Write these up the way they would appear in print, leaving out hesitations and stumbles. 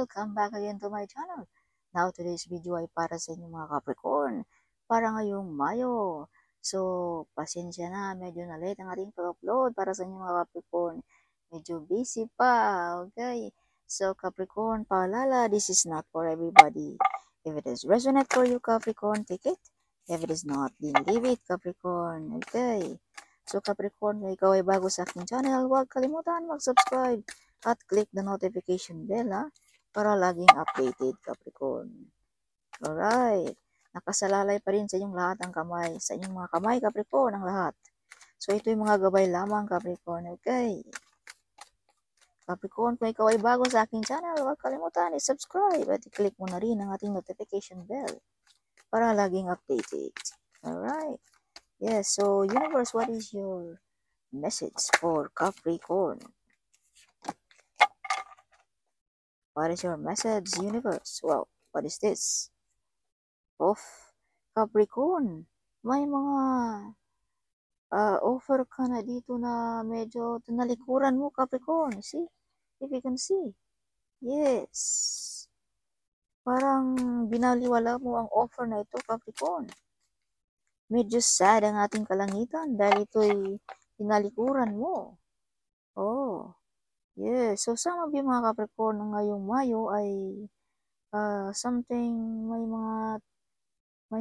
welcome back again to my channel. Now, today's video ay para sa inyo mga Capricorn, para ngayong Mayo. So, pasensya na, medyo na late ang ating pag-upload para sa inyo mga Capricorn. Medyo busy pa, okay? So, Capricorn, paalala, this is not for everybody. If it is resonate for you, Capricorn, take it. If it is not, then leave it, Capricorn, okay? So, Capricorn, kung ikaw ay bago sa aking channel, huwag kalimutan mag-subscribe at click the notification bell para laging updated, Capricorn. Alright. Nakasalalay pa rin sa inyong lahat ang kamay. Sa inyong mga kamay, Capricorn, ang lahat. So, ito yung mga gabay lamang, Capricorn. Okay. Capricorn, kung ikaw ay bago sa aking channel, huwag kalimutan i-subscribe at i-click mo na rin ang ating notification bell para laging updated. Alright. Yes, so universe, what is your message for Capricorn? What is your message, universe? Wow, what is this? Of Capricorn. May mga offer ka na dito na medyo tinalikuran mo, Capricorn. See? If you can see. Yes. Parang binaliwala mo ang offer na ito, Capricorn. Medyo sad ang ating kalangitan dahil ito'y tinalikuran mo. Oh. Yes. So, some of you mga Capricorn na ngayong Mayo ay something, may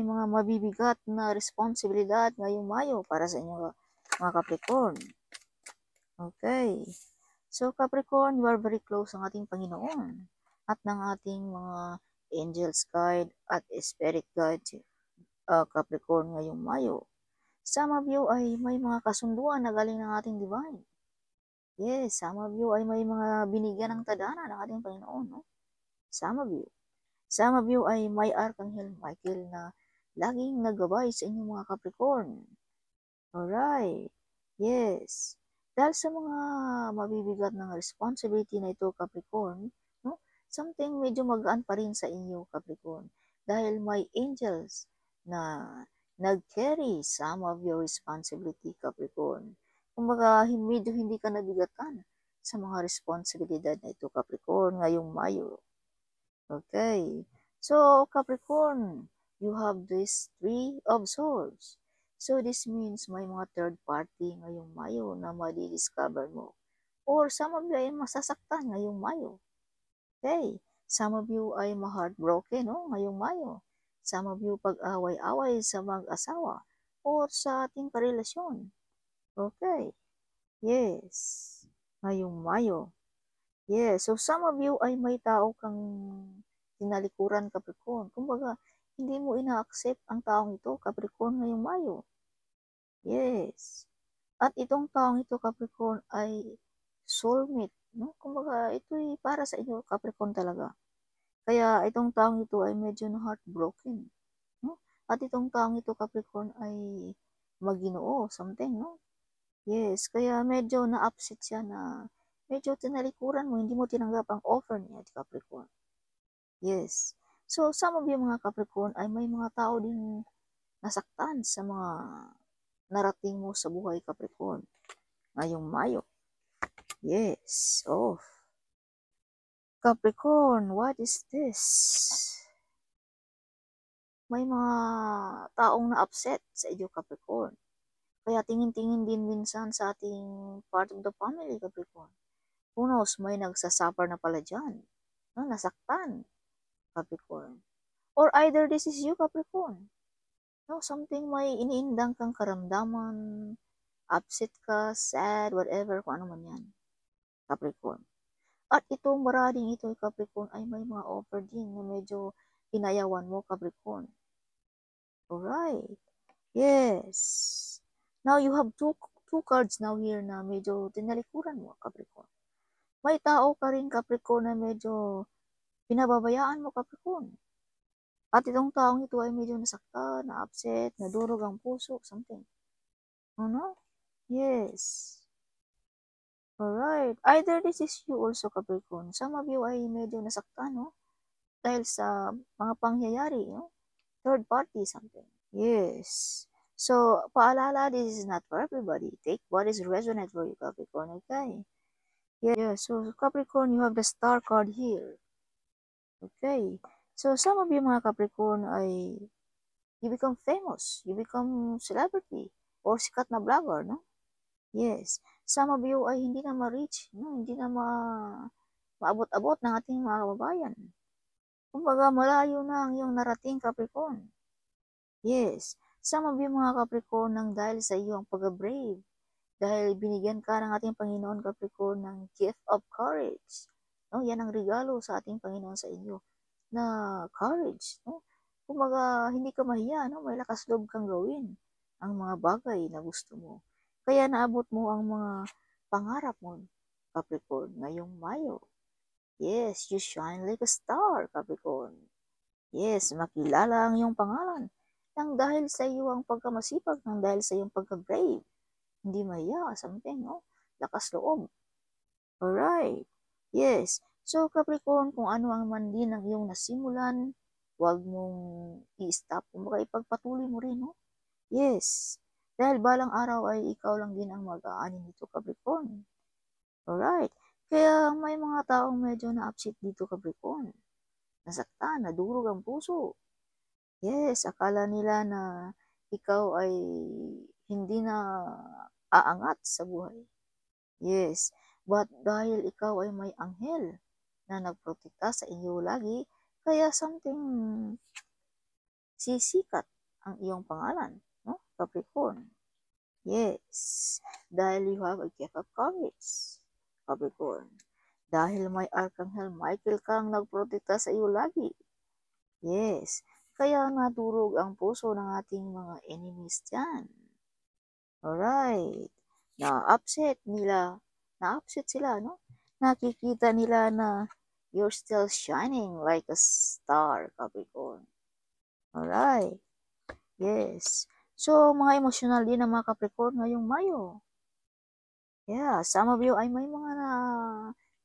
mga mabibigat na responsibilidad ngayong Mayo para sa inyo mga Capricorn. Okay. So, Capricorn, you are very close ng ating Panginoon at ng ating mga angels guide at spirit guide, Capricorn, ngayong Mayo. Some of you ay may mga kasunduan na galing ng ating divine. Yes, some of you ay may mga binigyan ng tadhana ng ating Panginoon. No? Some of you. Some of you ay may Archangel Michael na laging naggabay sa inyong mga Capricorn. Alright. Yes. Dahil sa mga mabibigat ng responsibility na ito, Capricorn, no? Something medyo magaan pa rin sa inyo, Capricorn. Dahil may angels na nag-carry some of your responsibility, Capricorn. Kumbaga, medyo hindi ka nabigatan sa mga responsibilidad na ito, Capricorn, ngayong Mayo. Okay. So, Capricorn, you have this Three of Swords. So, this means may mga third party ngayong Mayo na madi-discover mo. Or some of you ay masasaktan ngayong Mayo. Okay. Some of you ay ma-heartbroken ngayong Mayo. Some of you pag-away-away sa mag-asawa or sa ating karelasyon. Okay. Yes. Ngayong Mayo. Yes, so some of you ay may tao kang tinalikuran, Capricorn. Kumbaga, hindi mo ina-accept ang taong ito, Capricorn, ngayong Mayo. Yes. At itong taong ito, Capricorn, ay soulmate. No? Kumbaga, ito'y para sa inyo, Capricorn talaga. Kaya itong taong ito ay medyo na heartbroken. No? At itong taong ito, Capricorn, ay maginoo, something, no? Yes, kaya medyo na-upset siya na medyo tinalikuran mo, hindi mo tinanggap ang offer niya, Capricorn. Yes. So, some of you mga Capricorn ay may mga tao din nasaktan sa mga narating mo sa buhay, Capricorn. Ngayong Mayo. Yes. Oh. Capricorn, what is this? May mga taong na-upset sa iyo, Capricorn. Kaya tingin-tingin din minsan sa ating part of the family, Capricorn. Who knows, may nagsasuffer na pala dyan. No, nasaktan, Capricorn. Or either this is you, Capricorn. No, something may iniindang kang karamdaman, upset ka, sad, whatever, kung ano man yan, Capricorn. At itong marading ito, Capricorn, ay may mga offer din na medyo inayawan mo, Capricorn. Alright. Yes. Now, you have two cards now here na medyo tinalikuran mo, Capricorn. May tao ka rin, Capricorn, na medyo pinababayaan mo, Capricorn. At itong taong ito ay medyo nasaktan, na-upset, nadurog ang puso, something. Ano? Yes. Alright. Either this is you also, Capricorn. Some of you ay medyo nasaktan, no? Dahil sa mga pangyayari, no? Third party, something. Yes. So, paalala, this is not for everybody. Take what is resonant for you, Capricorn, okay? Yeah, so Capricorn, you have the Star card here. Okay. So, some of you mga Capricorn ay you become famous, you become celebrity, or sikat na vlogger, no? Yes. Some of you ay hindi na ma-reach, no? Hindi na maabot-abot ng ating mga kababayan. Kumbaga, malayo na ang iyong narating, Capricorn. Yes. Some of you mga Capricorn, nang dahil sa iyong pag-brave, dahil binigyan ka ng ating Panginoon, Capricorn, ng gift of courage. No? Yan ang regalo sa ating Panginoon sa inyo, na courage. No? Kumbaga, hindi ka mahiya, no? May lakas loob kang gawin ang mga bagay na gusto mo. Kaya naabot mo ang mga pangarap mo, Capricorn, ngayong Mayo. Yes, you shine like a star, Capricorn. Yes, makilala ang iyong pangalan nang dahil sa iyo ang pagkamasipag, nang dahil sa iyong pagka-brave. Hindi mahiya, something, no? Lakas loob. Alright. Yes. So, Capricorn, kung ano ang man din ang iyong nasimulan, huwag mong i-stop. Kumbaga, ipagpatuloy mo rin, no? Yes. Dahil balang araw ay ikaw lang din ang mag-aani nito, Capricorn. Alright. Kaya may mga taong medyo na-upset dito, Capricorn. Nasaktan, nadurog ang puso. Yes, akala nila na ikaw ay hindi na aangat sa buhay. Yes, but dahil ikaw ay may anghel na nagprotekta sa iyo lagi, kaya something sisikat ang iyong pangalan, no? Capricorn. Yes, dahil you have a gift of courage, Capricorn. Dahil may Archangel Michael kang nagprotekta sa iyo lagi. Yes, kaya nadurog ang puso ng ating mga enemies dyan. Alright. Na-upset sila, no? Nakikita nila na you're still shining like a star, Capricorn. Alright. Yes. So, mga emotional din ang mga Capricorn ngayong Mayo. Yeah, some of you ay may mga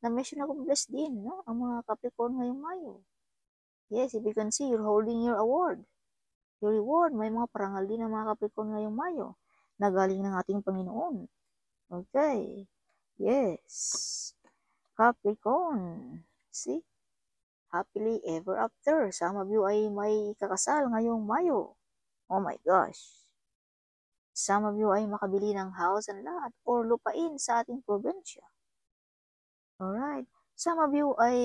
na-mention na blessed din, no? Ang mga Capricorn ngayong Mayo. Yes, if you can see, you're holding your award. Your reward, may mga parangal din ng mga Capricorn ngayong Mayo na galing ng ating Panginoon. Okay. Yes. Capricorn. See? Happily ever after. Some of you ay may kakasal ngayong Mayo. Oh my gosh. Some of you ay makabili ng house and lot or lupain sa ating probinsya. Alright. Some of you ay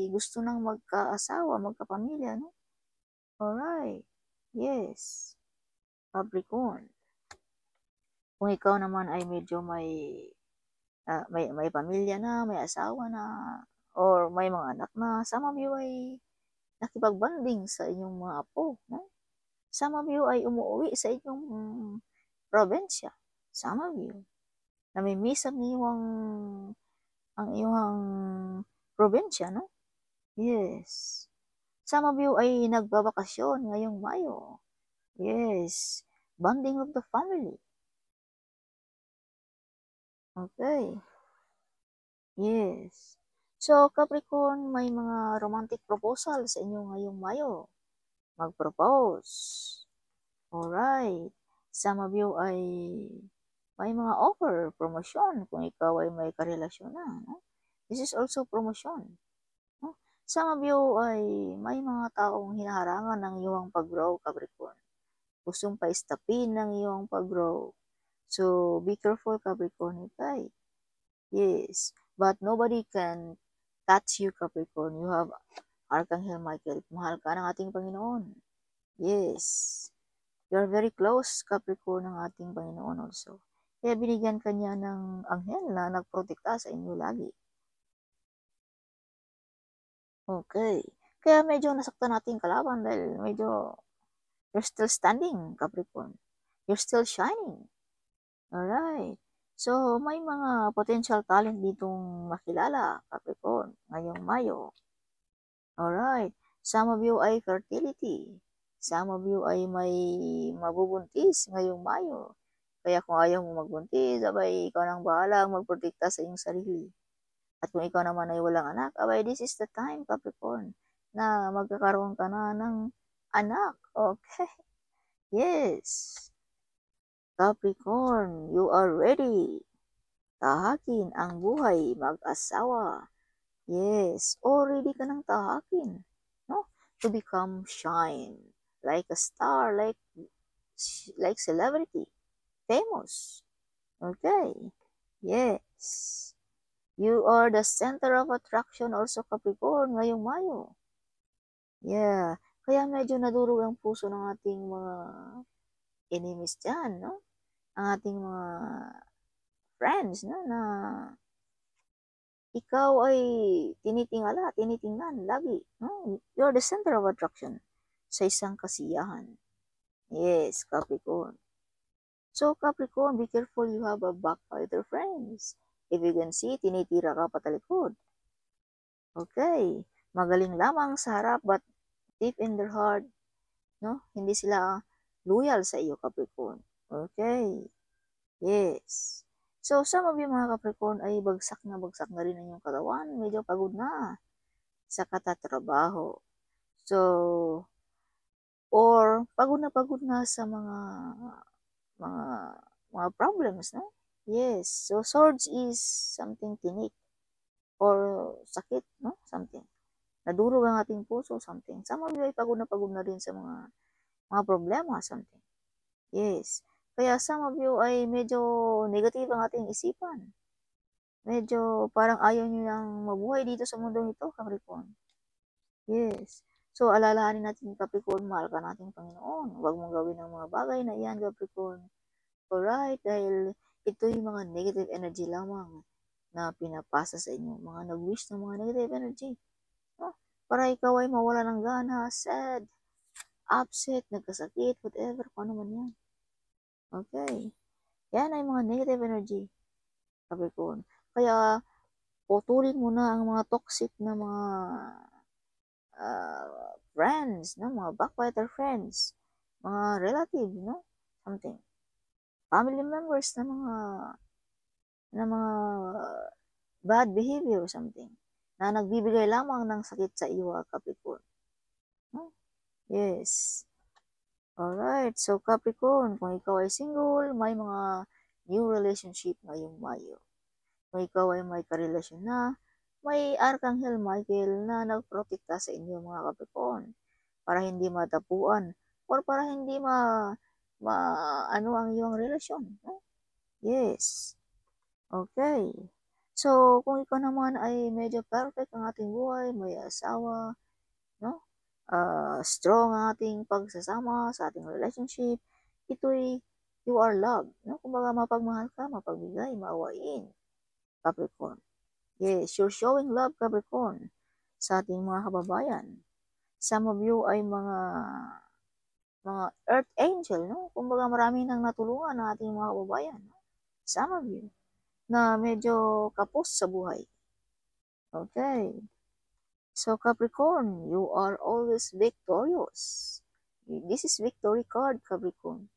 gusto nang magkaasawa, magkapamilya, no? Alright. Yes. Capricorn. Kung ikaw naman ay medyo may pamilya na, may asawa na, or may mga anak na, some of you ay nakipagbanding sa inyong mga apo, no? Some of you ay umuwi sa inyong probinsya. Some of you, namimiss ang iyong probinsya, no? Yes. Some of you ay nagbabakasyon ngayong Mayo. Yes. Bonding of the family. Okay. Yes. So, Capricorn, may mga romantic proposal sa inyo ngayong Mayo. Mag-propose. Alright. Some of you ay may mga offer, promotion, kung ikaw ay may karelasyon na. No? This is also promotion. No? Some of you ay may mga taong hinaharangan ng iyong pag-grow, Capricorn. Gustong pa-stopin ng iyong pag-grow. So, be careful, Capricorn. Okay? Yes. But nobody can touch you, Capricorn. You have Archangel Michael. Mahal ka ng ating Panginoon. Yes. You are very close, Capricorn, ng ating Panginoon also. Kaya binigyan ka niya ng anghel na nagprotekta sa inyo lagi. Okay. Kaya medyo nasaktan natin kalaban dahil medyo you're still standing, Capricorn. You're still shining. Alright. So, may mga potential talent ditong makilala, Capricorn, ngayong Mayo. Alright. Some of you ay fertility. Some of you ay may mabubuntis ngayong Mayo. Kaya kung ayaw mo magbuntis, abay, ikaw nang bahala magprotekta sa iyong sarili. At kung ikaw naman ay walang anak, abay, this is the time, Capricorn, na magkakaroon ka na ng anak. Okay? Yes. Capricorn, you are ready. Tahakin ang buhay mag-asawa. Yes. O, ready ka ng tahakin. to become shine like a star, like celebrity, famous. Okay. Yes. You are the center of attraction also, Capricorn, ngayong Mayo. Yeah. Kaya medyo nadurog ang puso ng ating mga enemies dyan, no? Ang ating mga friends, no? Na ikaw ay tinitingnan lagi, no? You're the center of attraction sa isang kasiyahan. Yes, Capricorn. So, Capricorn, be careful, you have a backbiter friends. If you can see, tinitira ka patalikod. Okay. Magaling lamang sa harap, but deep in their heart, no? Hindi sila loyal sa iyo, Capricorn. Okay. Yes. So, some of you mga Capricorn ay bagsak na rin ang iyong katawan. Medyo pagod na sa katatrabaho. So, or pagod na sa mga problems, no? Yes. So, swords is something tinik or sakit, no? Something. Nadurog ang ating puso, something. Some of you ay pagod na rin sa mga problema, something. Yes. Kaya some of you ay medyo negative ang ating isipan. Medyo parang ayaw nyo lang mabuhay dito sa mundong ito, Capricorn. Yes. So, alalahanin natin, Capricorn, mahal ka nating Panginoon. Huwag mong gawin ang mga bagay na iyan, Capricorn. Alright, dahil ito yung mga negative energy lamang na pinapasa sa inyo. Mga nag-wish ng mga negative energy. No? Para ikaw ay mawala ng gana, sad, upset, nagkasakit, whatever, kung ano man yan. Okay. Yan ay mga negative energy, Capricorn. Kaya, putulin mo na ang mga toxic na mga friends, no? Mga backbiter friends, mga relatives, no? Something. Family members na mga bad behavior, something. Na nagbibigay lamang ng sakit sa iyo, Capricorn. No? Yes. Alright, so Capricorn, kung ikaw ay single, may mga new relationship ngayong Mayo. Kung ikaw ay may karelasyon na, may Archangel Michael na nagprotekta sa inyo mga Capricorn para hindi matapuan or para hindi ano ang iyong relasyon. No? Yes. Okay. So, kung ikaw naman ay medyo perfect ang ating buhay, may asawa, no? Strong ang ating pagsasama sa ating relationship, ito'y you are loved. No? Kumbaga, mapagmahal ka, mapagbigay, maawain, Capricorn. Yes, you're showing love, Capricorn, sa ating mga kababayan. Some of you ay mga earth angel, no? Kumbaga, marami nang natulungan ng ating mga kababayan. Some of you na medyo kapos sa buhay. Okay. So, Capricorn, you are always victorious. This is victory card, Capricorn.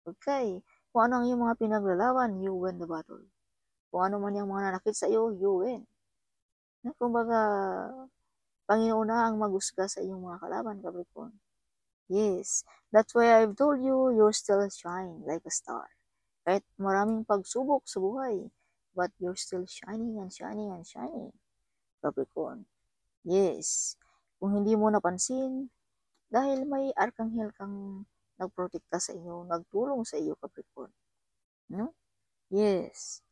Okay. Kung ano ang iyong mga pinaglalaban, you win the battle. Kung ano man yung mga nanakit sa iyo, you win. Kumbaga, Panginoon na ang maghusga sa iyong mga kalaban, Capricorn. Yes. That's why I've told you, you're still shine like a star. Kahit maraming pagsubok sa buhay, but you're still shining and shining and shining, Capricorn. Yes. Kung hindi mo napansin, dahil may arkanghel kang nagprotekta sa iyo, nagtulong sa iyo, Capricorn. No? Yes.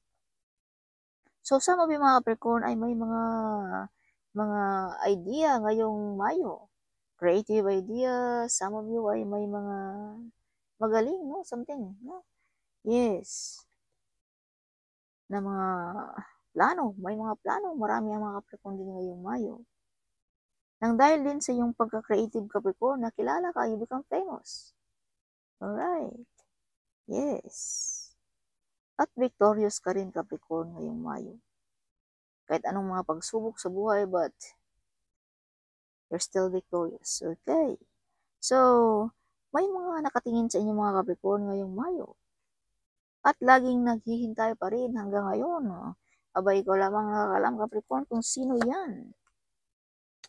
So, some of you mga Capricorn ay may mga idea ngayong Mayo. Creative idea. Some of you ay may mga magaling, no? Something, no? Yes. Na mga plano. May mga plano. Marami ang mga Capricorn din ngayong Mayo. Nang dahil din sa iyong pagka-creative, Capricorn, nakilala ka, you become famous. Alright. Yes. At victorious ka rin, Capricorn, ngayong Mayo. Kahit anong mga pagsubok sa buhay, but you're still victorious. Okay. So, may mga nakatingin sa inyo mga Capricorn ngayong Mayo. At laging naghihintay pa rin hanggang ngayon. Abay, ikaw lamang nakakalam, Capricorn, kung sino yan.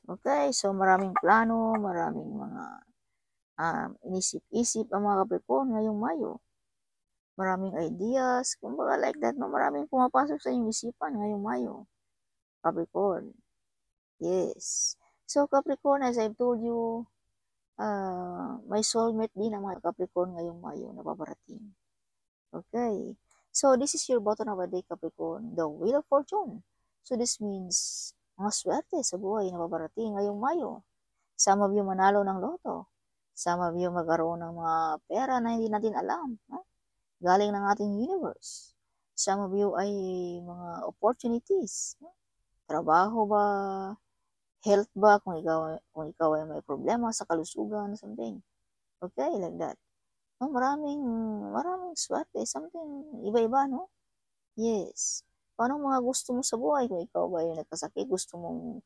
Okay, so maraming plano, maraming mga inisip-isip ang mga Capricorn ngayong Mayo. Maraming ideas, kumbaga like that, no? Maraming pumapasok sa inyong isipan ngayong Mayo. Capricorn. Yes. So, Capricorn, as I've told you, may soulmate din ang mga Capricorn ngayong Mayo na paparating. Okay. So, this is your bottom of the day, Capricorn, the Wheel of Fortune. So, this means mga swerte sa buhay na paparating ngayong Mayo. Some of you manalo ng loto. Some of you magkaroon ng mga pera na hindi natin alam. No? Galing ng ating universe. Some of you ay mga opportunities. No? Trabaho ba? Health ba? Kung ikaw ay may problema sa kalusugan, something. Okay, like that. No, maraming swerte. Something, iba-iba, no? Yes. Paano mga gusto mo sa buhay? Kung ikaw ba yung nagkasakit, gusto mong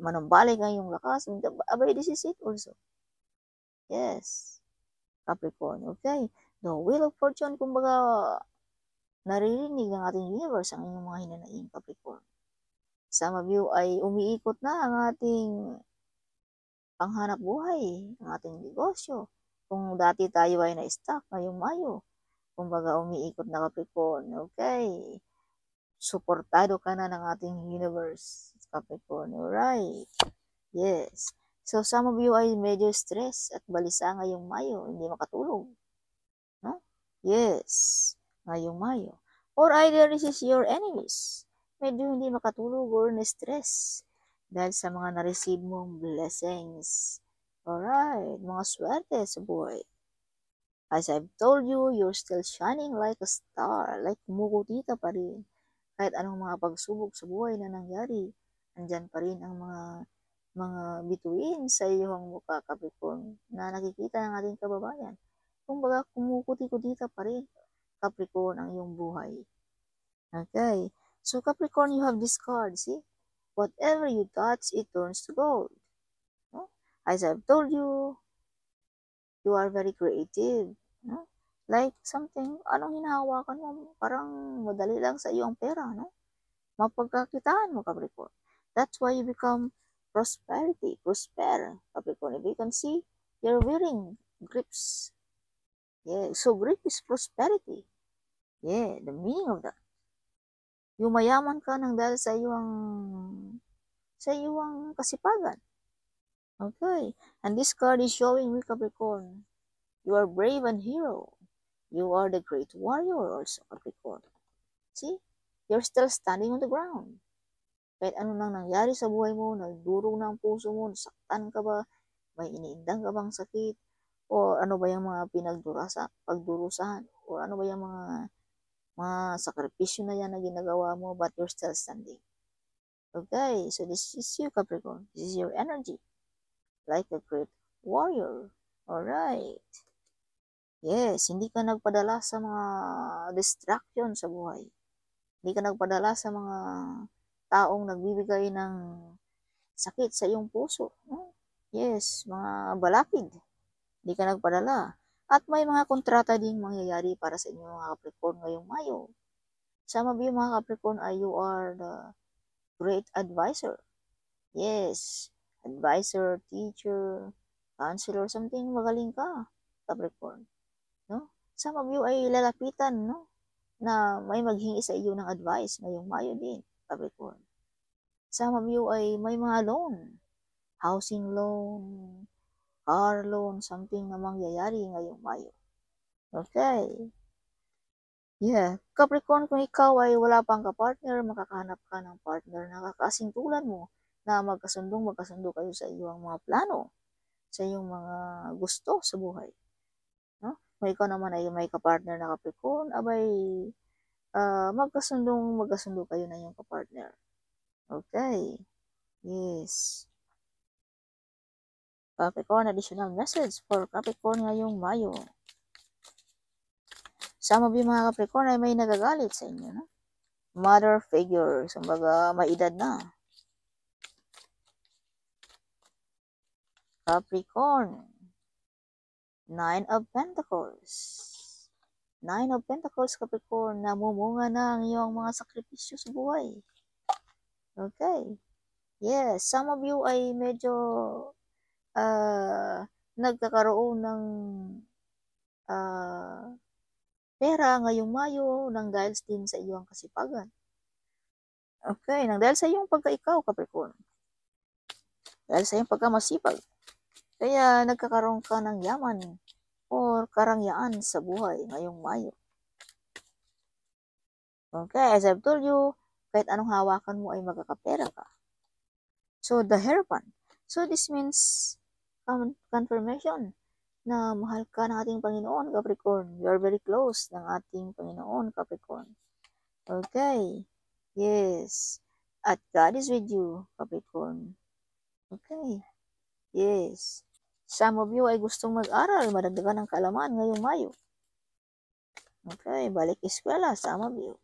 manumbalik ang iyong lakas, abay, this is it also. Yes. Capricorn, okay? The Wheel of Fortune, kumbaga, naririnig ng ating universe ang inyong mga hinanaing, Capricorn. Some of you ay umiikot na ang ating panghanap buhay, ang ating negosyo. Kung dati tayo ay na-stuck ngayong Mayo, kumbaga umiikot na, Capricorn, okay? Suportado ka na ng ating universe, Capricorn, alright? Yes. So, some of you ay medyo stress at balisa ngayong Mayo, hindi makatulog. No? Yes, ngayong Mayo. Or either this is your enemies. Medyo hindi makatulog or na-stress dahil sa mga na-receive mong blessings. Alright, mga swerte sa buhay. As I've told you, you're still shining like a star, like kumukutita pa rin. Kahit anong mga pagsubok sa buhay na nangyari, andyan pa rin ang mga bituin sa iyong mukha, Capricorn, na nakikita ng ating kababayan. Kumbaga, kumukuti-kutita pa rin, Capricorn, ang iyong buhay. Okay. So, Capricorn, you have this card, see? Whatever you touch, it turns to gold. No? As I've told you, you are very creative. No? Like something, anong hinahawakan mo? Parang madali lang sa iyo ang pera, no? Mapagkakitaan mo, Capricorn. That's why you become prosper, Capricorn. If you can see, you're wearing grips. Yeah, so grip is prosperity. Yeah, the meaning of that. Yumayaman ka ng dahil sa iyong kasipagan. Okay, and this card is showing me, Capricorn, you are brave and hero. You are the great warrior also, Capricorn. See, you're still standing on the ground. Kahit ano nang nangyari sa buhay mo, nagdurog na ang puso mo, nasaktan ka ba, may iniindang ka bang sakit, o ano ba yung mga pagdurusahan, o ano ba yung mga sakripisyo na yan na ginagawa mo, but you're still standing. Okay, so this is you, Capricorn. This is your energy. Like a great warrior. Alright. Yes, hindi ka nagpadala sa mga distraction sa buhay. Hindi ka nagpadala sa mga taong nagbibigay ng sakit sa iyong puso. Yes, mga balakid. Hindi ka nagpadala. At may mga kontrata ding mangyayari para sa inyo mga Capricorn ngayong Mayo. Some of you mga Capricorn you are the great advisor. Yes, advisor, teacher, counselor, something, magaling ka, Capricorn. No? Some of you ay lalapitan, no? Na may maghingi sa iyo ng advice ngayong Mayo din, Capricorn. Some of you ay may mga loan, housing loan, car loan, something na mangyayari ngayong Mayo. Okay. Yeah. Capricorn, kung ikaw ay wala pang kapartner, makakahanap ka ng partner na kakasingtulan mo na magkasundo kayo sa iyong mga plano, sa iyong mga gusto sa buhay. No? Kung ikaw naman ay may kapartner na Capricorn, abay, magkasundo kayo na iyong kapartner. Okay. Yes. Capricorn, additional message for Capricorn ngayong Mayo. Some of you mga Capricorn ay may nagagalit sa inyo, no? Mother figure, kumbaga may edad na. Capricorn, 9 of Pentacles. 9 of Pentacles, Capricorn, namumunga na ang iyong mga sakripisyo sa buhay. Okay. Yes, some of you ay medyo nagkakaroon ng pera ngayong Mayo nang dahil din sa iyong kasipagan. Okay, nang dahil sa iyong pagkaikaw, Capricorn. Dahil sa iyong pagkamasipag. Kaya nagkakaroon ka ng yaman or karangyaan sa buhay ngayong Mayo. Okay, as I've told you, kahit anong hawakan mo ay magkakapera ka. So, the Hierophant. So, this means confirmation na mahal ka ng ating Panginoon, Capricorn. You are very close ng ating Panginoon, Capricorn. Okay. Yes. At God is with you, Capricorn. Okay. Yes. Some of you ay gustong mag-aral, madagdagan ng kaalaman ngayong Mayo. Okay, balik eskwela, some of you.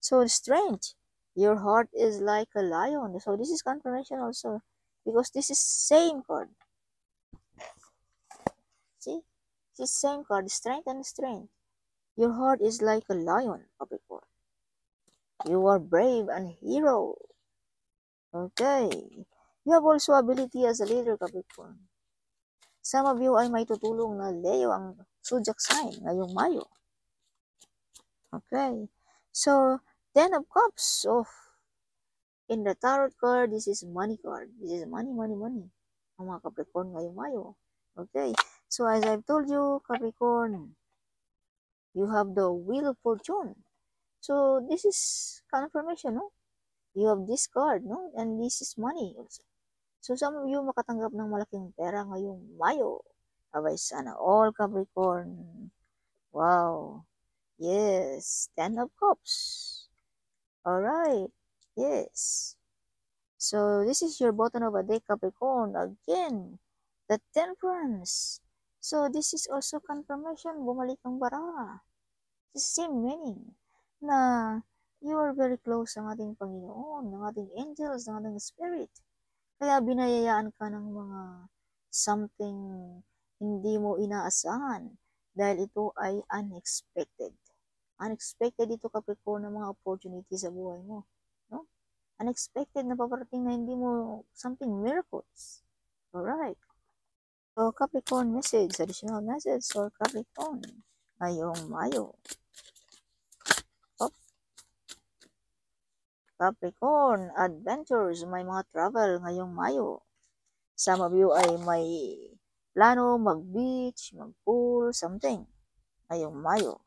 So, strength. Your heart is like a lion. So, this is confirmation also. Because this is same card. See? This is same card. Strength and strength. Your heart is like a lion, Capricorn. You are brave and hero. Okay. You have also ability as a leader, Capricorn. Some of you ay may tutulong na Leo ang zodiac sign ngayong Mayo. Okay. So, 10 of Cups. In the Tarot card, this is money card. This is money, money, money. Ang mga Capricorn ngayong Mayo. Okay. So, as I've told you, Capricorn, you have the Wheel of Fortune. So, this is confirmation, no? You have this card, no? And this is money also. So, some of you makatanggap ng malaking pera ngayong Mayo. Abay, sana all, Capricorn. Wow. Yes. 10 of Cups. Alright. Yes. So, this is your bottom of a deck, Capricorn. Again, the Temperance. So, this is also confirmation. Bumalik ang bara. The same meaning na you are very close ng ating Panginoon, ng ating angels, ng ating spirit. Kaya binayayaan ka ng mga something hindi mo inaasahan dahil ito ay unexpected. Unexpected ito, Capricorn, ng mga opportunity sa buhay mo. No? Unexpected na paparating na hindi mo something miracles. Alright. So, Capricorn message, additional message for Capricorn ngayong Mayo. Capricorn, adventures, may mga travel ngayong Mayo. Some of you ay may plano mag-beach, mag-pool, something ngayong Mayo.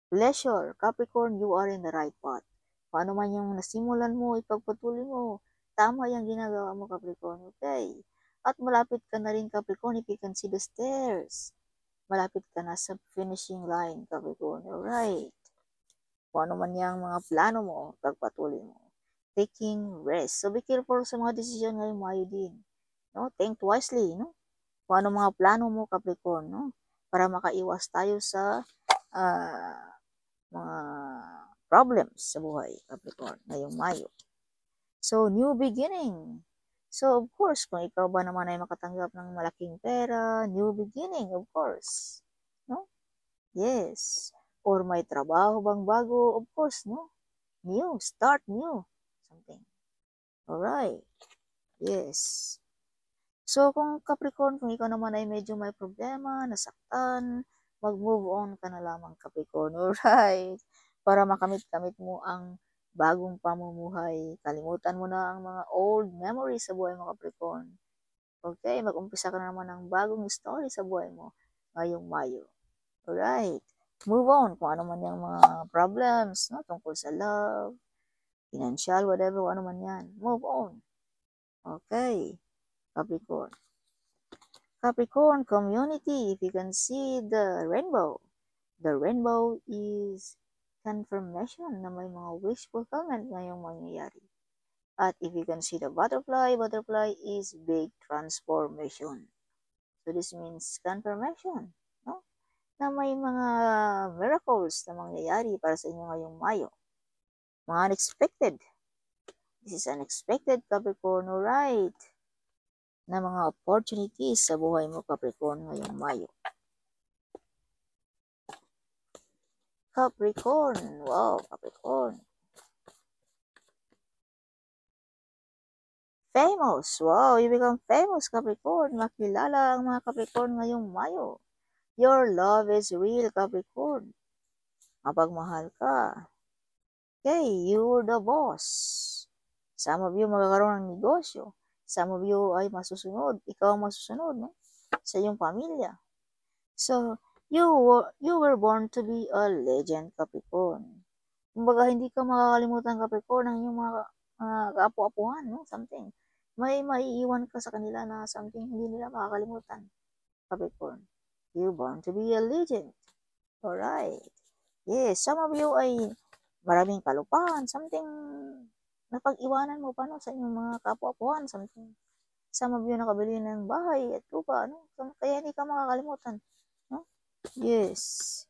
Pleasure, Capricorn, you are in the right path. Paano man yung nasimulan mo, ipagpatuloy mo, tama yung ginagawa mo, Capricorn. Okay. At malapit ka na rin, Capricorn, if you can see the stairs. Malapit ka na sa finishing line, Capricorn. Alright. Kung ano man yung mga plano mo, pagpatuloy mo. Taking rest. So, be careful sa mga desisyon ngayong Mayo din. No? Think wisely, no? Kung ano mga plano mo, Capricorn, no? Para makaiwas tayo sa mga problems sa buhay, Capricorn, ngayong Mayo. So, new beginning. So, of course, kung ikaw ba naman ay makatanggap ng malaking pera, new beginning, of course. No? Yes. Or may trabaho bang bago? Of course, no? New. Start new. Something. Alright. Yes. So, kung Capricorn, kung ikaw naman ay medyo may problema, nasaktan, mag-move on ka na lamang, Capricorn. Alright. Para makamit-kamit mo ang bagong pamumuhay. Kalimutan mo na ang mga old memories sa buhay mo, Capricorn. Okay, mag-umpisa ka na naman ng bagong story sa buhay mo ngayong Mayo. Alright. Move on kung ano man yung mga problems, no? Tungkol sa love, financial, whatever, ano man yan. Move on. Okay. Capricorn. Capricorn community, if you can see the rainbow is confirmation na may mga wish fulfillment ngayong mangyayari. At if you can see the butterfly is big transformation. So this means confirmation, no? Na may mga miracles na mangyayari para sa inyo ngayong Mayo. Mga unexpected. This is unexpected, Capricorn, alright. Na mga opportunities sa buhay mo, Capricorn, ngayong Mayo. Capricorn, wow, Capricorn. Famous, wow, you become famous, Capricorn. Makilala ang mga Capricorn ngayong Mayo. Your love is real, Capricorn. Mapagmahal ka. Okay, you're the boss. Some of you magkakaroon ng negosyo. Some of you ay masusunod. Ikaw ang masusunod, no? Sa iyong pamilya. So, you were born to be a legend, Capricorn. Kumbaga, hindi ka makakalimutan, Capricorn, ng iyong mga kaapu-apuhan, no? Something. May maiiwan ka sa kanila na something hindi nila makakalimutan, Capricorn. You born to be a legend. Alright. Yes, some of you ay maraming kalupahan, something napag-iwanan mo pa, no, sa inyong mga kapwa-apuhan, something. Some of you nakabili ng bahay at lupa, no? Kaya hindi ka makakalimutan, no? Yes.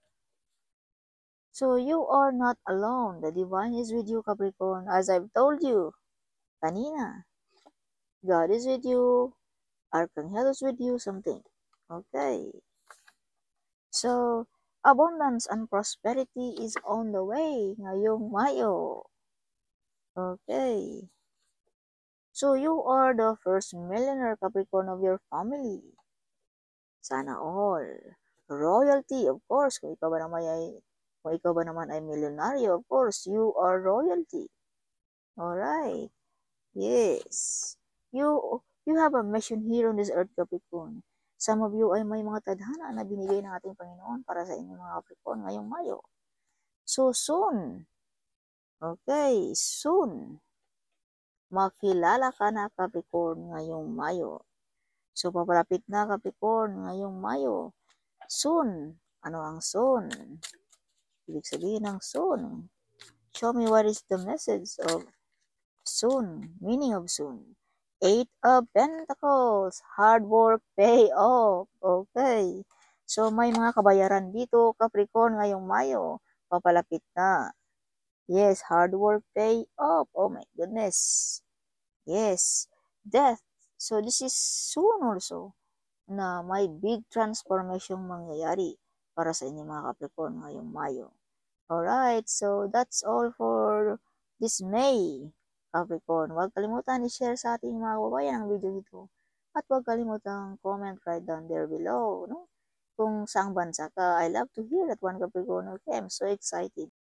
So, you are not alone. The divine is with you, Capricorn. As I've told you kanina, God is with you, Archangel is with you, something. Okay. So, abundance and prosperity is on the way ngayong Mayo. Okay. So, you are the first millionaire, Capricorn, of your family. Sana all. Royalty, of course. Kung ikaw ba naman ay milyonaryo, of course, you are royalty. Alright. Yes. You have a mission here on this earth, Capricorn. Some of you ay may mga tadhana na binigay ng ating Panginoon para sa inyong mga Capricorn ngayong Mayo. So, soon. Okay, soon. Makilala ka na, Capricorn, ngayong Mayo. So, papalapit na, Capricorn, ngayong Mayo. Soon. Ano ang soon? Ibig sabihin ng soon. Show me what is the message of soon. Meaning of soon. 8 of Pentacles. Hard work, pay off. Okay. So, may mga kabayaran dito, Capricorn, ngayong Mayo. Papalapit na. Yes, hard work, pay off. Oh my goodness. Yes. Death. So, this is soon also na may big transformation mangyayari para sa inyong mga Capricorn ngayong Mayo. Alright, so that's all for this May, Capricorn. Huwag kalimutan i-share sa ating mga kababayan ang video nito. At huwag kalimutan comment right down there below, no? Kung saang bansa ka, I love to hear that one, Capricorn. Okay, I'm so excited.